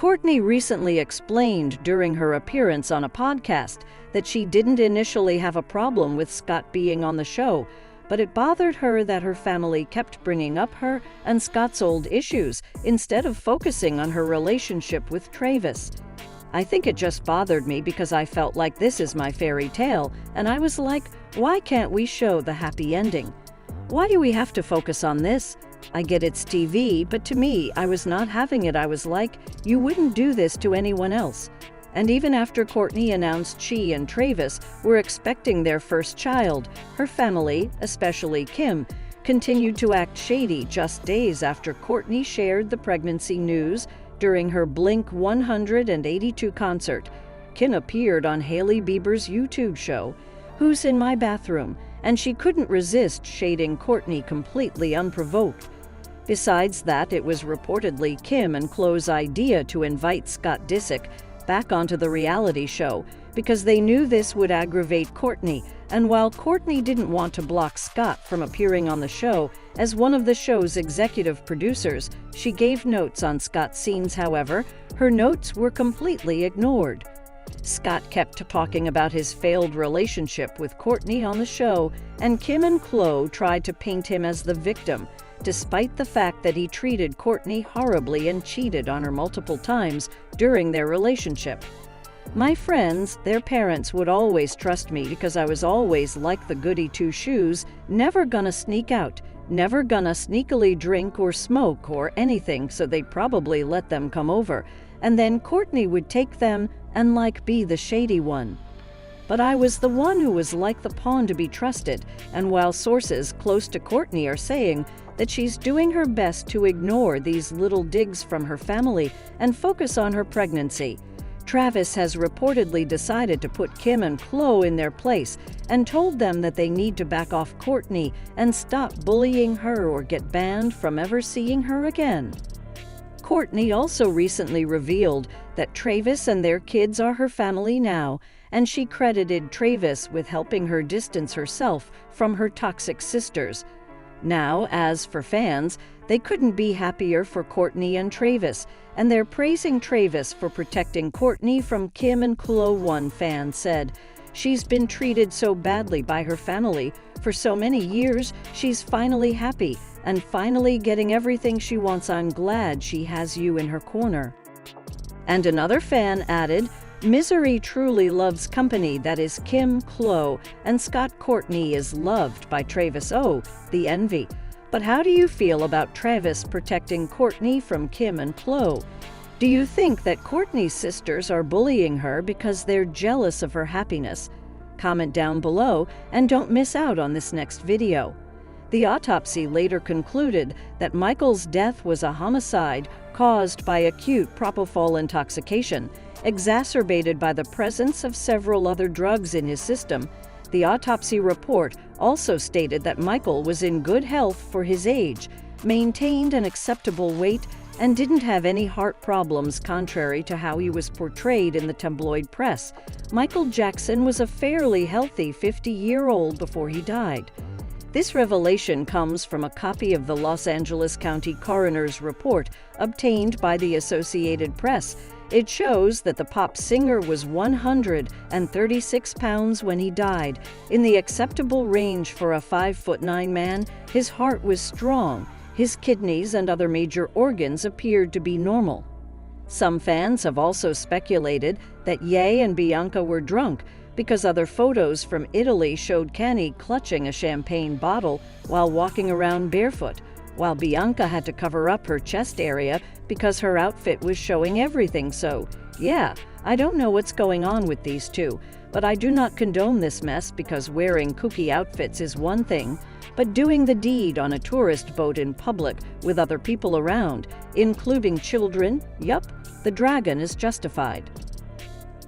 Kourtney recently explained during her appearance on a podcast that she didn't initially have a problem with Scott being on the show, but it bothered her that her family kept bringing up her and Scott's old issues instead of focusing on her relationship with Travis. "I think it just bothered me because I felt like this is my fairy tale, and I was like, why can't we show the happy ending? Why do we have to focus on this? I get it's TV, but to me, I was not having it. I was like, you wouldn't do this to anyone else." And even after Kourtney announced she and Travis were expecting their first child, her family, especially Kim, continued to act shady just days after Kourtney shared the pregnancy news during her Blink-182 concert. Kim appeared on Hailey Bieber's YouTube show, Who's in My Bathroom, and she couldn't resist shading Kourtney completely unprovoked. Besides that, it was reportedly Kim and Khloe's idea to invite Scott Disick back onto the reality show because they knew this would aggravate Kourtney, and while Kourtney didn't want to block Scott from appearing on the show as one of the show's executive producers, she gave notes on Scott's scenes. However, her notes were completely ignored. Scott kept talking about his failed relationship with Kourtney on the show, and Kim and Khloe tried to paint him as the victim, despite the fact that he treated Kourtney horribly and cheated on her multiple times during their relationship. "My friends, their parents would always trust me because I was always like the goody two-shoes, never gonna sneak out, never gonna sneakily drink or smoke or anything, so they'd probably let them come over, and then Kourtney would take them and be the shady one. But I was the one who was like the pawn to be trusted," and while sources close to Kourtney are saying that she's doing her best to ignore these little digs from her family and focus on her pregnancy, Travis has reportedly decided to put Kim and Khloe in their place and told them that they need to back off Kourtney and stop bullying her or get banned from ever seeing her again. Kourtney also recently revealed that Travis and their kids are her family now, and she credited Travis with helping her distance herself from her toxic sisters. Now, as for fans, they couldn't be happier for Kourtney and Travis, and they're praising Travis for protecting Kourtney from Kim and Khloe. One fan said, "She's been treated so badly by her family for so many years. She's finally happy and finally getting everything she wants. I'm glad she has you in her corner." And another fan added, "Misery truly loves company. That is Kim, Khloe, and Scott. Kourtney is loved by Travis. Oh, the envy." But how do you feel about Travis protecting Kourtney from Kim and Khloe? Do you think that Kourtney's sisters are bullying her because they're jealous of her happiness? Comment down below and don't miss out on this next video. The autopsy later concluded that Michael's death was a homicide caused by acute propofol intoxication, exacerbated by the presence of several other drugs in his system. The autopsy report also stated that Michael was in good health for his age, maintained an acceptable weight, and didn't have any heart problems, contrary to how he was portrayed in the tabloid press. Michael Jackson was a fairly healthy 50-year-old before he died. This revelation comes from a copy of the Los Angeles County Coroner's report obtained by the Associated Press. It shows that the pop singer was 136 pounds when he died, in the acceptable range for a 5'9" man. His heart was strong. His kidneys and other major organs appeared to be normal. Some fans have also speculated that Ye and Bianca were drunk, because other photos from Italy showed Kanye clutching a champagne bottle while walking around barefoot, while Bianca had to cover up her chest area because her outfit was showing everything. So, yeah, I don't know what's going on with these two, but I do not condone this mess, because wearing kooky outfits is one thing, but doing the deed on a tourist boat in public with other people around, including children, yup, the dragon is justified.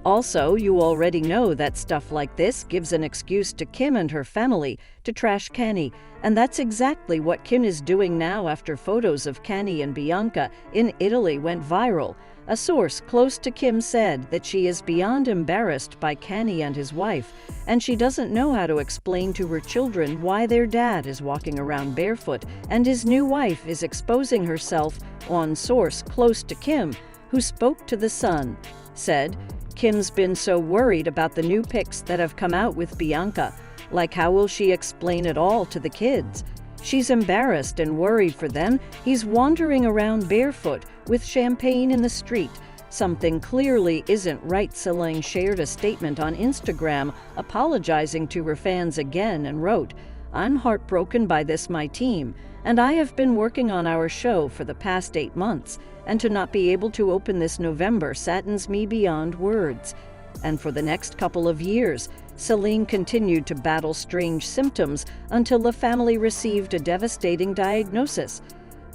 Also, you already know that stuff like this gives an excuse to Kim and her family to trash Kanye, and that's exactly what Kim is doing now after photos of Kanye and Bianca in Italy went viral. A source close to Kim said that she is beyond embarrassed by Kanye and his wife, and she doesn't know how to explain to her children why their dad is walking around barefoot and his new wife is exposing herself. One source close to Kim who spoke to The Sun, said, "Kim's been so worried about the new pics that have come out with Bianca. Like, how will she explain it all to the kids? She's embarrassed and worried for them. He's wandering around barefoot with champagne in the street. Something clearly isn't right." Celine shared a statement on Instagram apologizing to her fans again and wrote, "I'm heartbroken by this, my team, and I have been working on our show for the past 8 months, and to not be able to open this November saddens me beyond words." And for the next couple of years, Celine continued to battle strange symptoms until the family received a devastating diagnosis: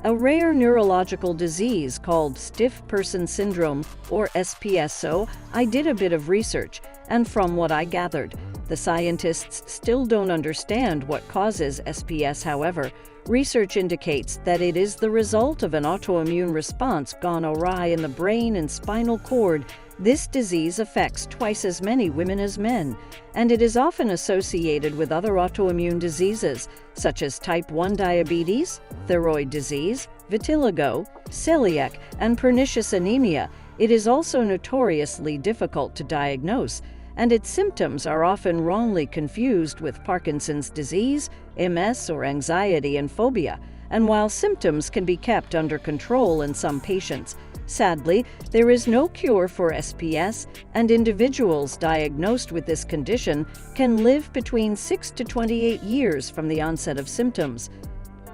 a rare neurological disease called stiff person syndrome, or SPS. So I did a bit of research, and from what I gathered, the scientists still don't understand what causes SPS. However, research indicates that it is the result of an autoimmune response gone awry in the brain and spinal cord. This disease affects twice as many women as men, and it is often associated with other autoimmune diseases, such as type 1 diabetes, thyroid disease, vitiligo, celiac, and pernicious anemia. It is also notoriously difficult to diagnose, and its symptoms are often wrongly confused with Parkinson's disease, MS, or anxiety and phobia. And while symptoms can be kept under control in some patients, sadly, there is no cure for SPS, and individuals diagnosed with this condition can live between 6 to 28 years from the onset of symptoms.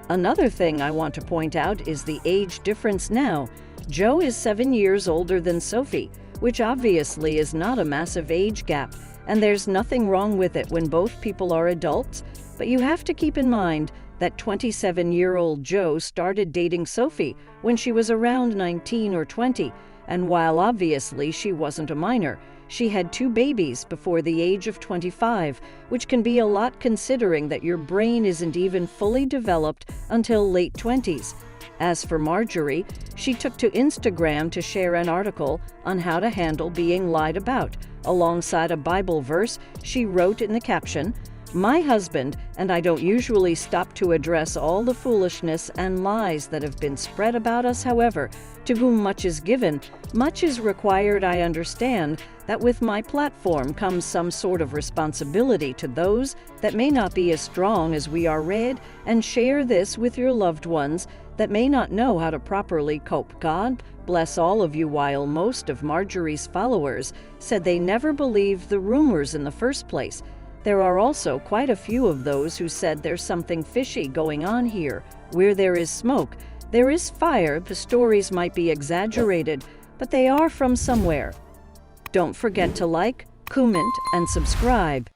Another thing I want to point out is the age difference now. Joe is 7 years older than Sophie, which obviously is not a massive age gap, and there's nothing wrong with it when both people are adults. But you have to keep in mind that 27-year-old Joe started dating Sophie when she was around 19 or 20, and while obviously she wasn't a minor, she had 2 babies before the age of 25, which can be a lot considering that your brain isn't even fully developed until late 20s. As for Marjorie, she took to Instagram to share an article on how to handle being lied about. Alongside a Bible verse, she wrote in the caption, "My husband and I don't usually stop to address all the foolishness and lies that have been spread about us. However, to whom much is given, much is required. I understand that with my platform comes some sort of responsibility to those that may not be as strong as we are. Read and share this with your loved ones that may not know how to properly cope. God bless all of you." While most of Marjorie's followers said they never believed the rumors in the first place, there are also quite a few of those who said there's something fishy going on here. Where there is smoke, there is fire. The stories might be exaggerated, but they are from somewhere. Don't forget to like, comment, and subscribe.